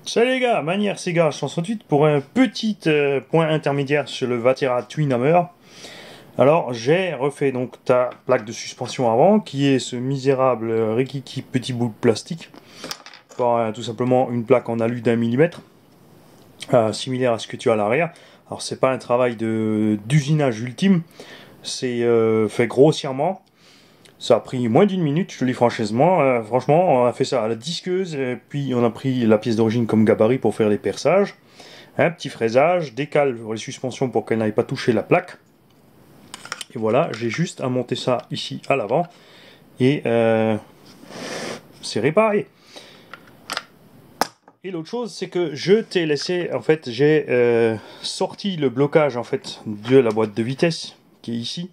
Salut les gars, Manière Sega 168 pour un petit point intermédiaire sur le Vatera Twin Hammer. Alors j'ai refait donc ta plaque de suspension avant, qui est ce misérable rikiki petit bout de plastique, par tout simplement une plaque en alu d'1 mm, similaire à ce que tu as à l'arrière. Alors c'est pas un travail d'usinage ultime, c'est fait grossièrement. Ça a pris moins d'une minute, je te le dis franchement. Franchement, on a fait ça à la disqueuse, et puis on a pris la pièce d'origine comme gabarit pour faire les perçages. Un petit fraisage, décale pour les suspensions pour qu'elles n'aillent pas toucher la plaque. Et voilà, j'ai juste à monter ça ici à l'avant. Et c'est réparé. Et l'autre chose, c'est que je t'ai laissé, en fait, j'ai sorti le blocage en fait de la boîte de vitesse qui est ici.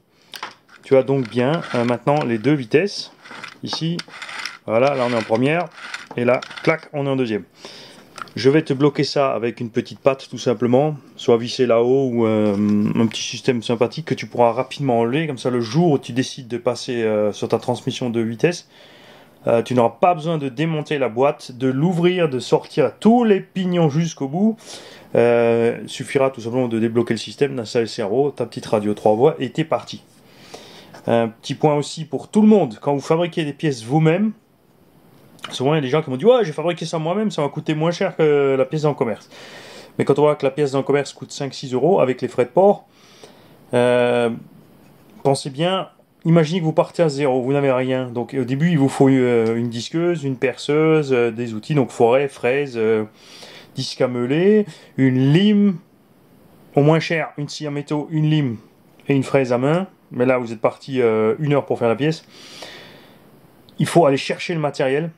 Tu as donc bien maintenant les deux vitesses. Ici, voilà, là on est en première. Et là, clac, on est en deuxième. Je vais te bloquer ça avec une petite patte tout simplement, soit vissé là-haut ou un petit système sympathique que tu pourras rapidement enlever. Comme ça, le jour où tu décides de passer sur ta transmission de vitesse, tu n'auras pas besoin de démonter la boîte, de l'ouvrir, de sortir tous les pignons jusqu'au bout. Suffira tout simplement de débloquer le système, d'installer le cerveau, ta petite radio 3 voies et t'es parti. Un petit point aussi pour tout le monde, quand vous fabriquez des pièces vous-même, souvent il y a des gens qui m'ont dit ouais, j'ai fabriqué ça moi-même, ça m'a coûté moins cher que la pièce dans le commerce. Mais quand on voit que la pièce dans le commerce coûte 5-6 euros avec les frais de port, pensez bien, imaginez que vous partez à zéro, vous n'avez rien. Donc au début il vous faut une disqueuse, une perceuse, des outils, donc forêt, fraise, disque à meuler, une lime, au moins cher, une scie à métaux, une lime et une fraise à main. Mais là vous êtes parti 1 heure pour faire la pièce. Il faut aller chercher le matériel,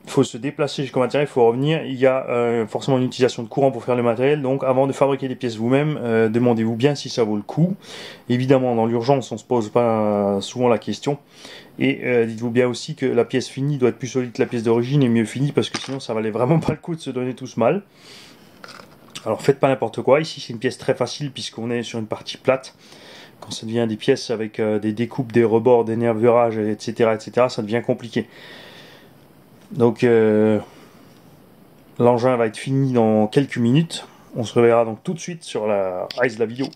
il faut se déplacer jusqu'au matériel, il faut revenir. Il y a forcément une utilisation de courant pour faire le matériel, donc avant de fabriquer des pièces vous-même, demandez-vous bien si ça vaut le coup. Évidemment, dans l'urgence, on ne se pose pas souvent la question. Et dites-vous bien aussi que la pièce finie doit être plus solide que la pièce d'origine et mieux finie, parce que sinon ça valait vraiment pas le coup de se donner tout ce mal. Alors faites pas n'importe quoi, ici c'est une pièce très facile puisqu'on est sur une partie plate. Quand ça devient des pièces avec des découpes, des rebords, des nervurages, etc., ça devient compliqué. Donc l'engin va être fini dans quelques minutes. On se reverra donc tout de suite sur la reste de la vidéo.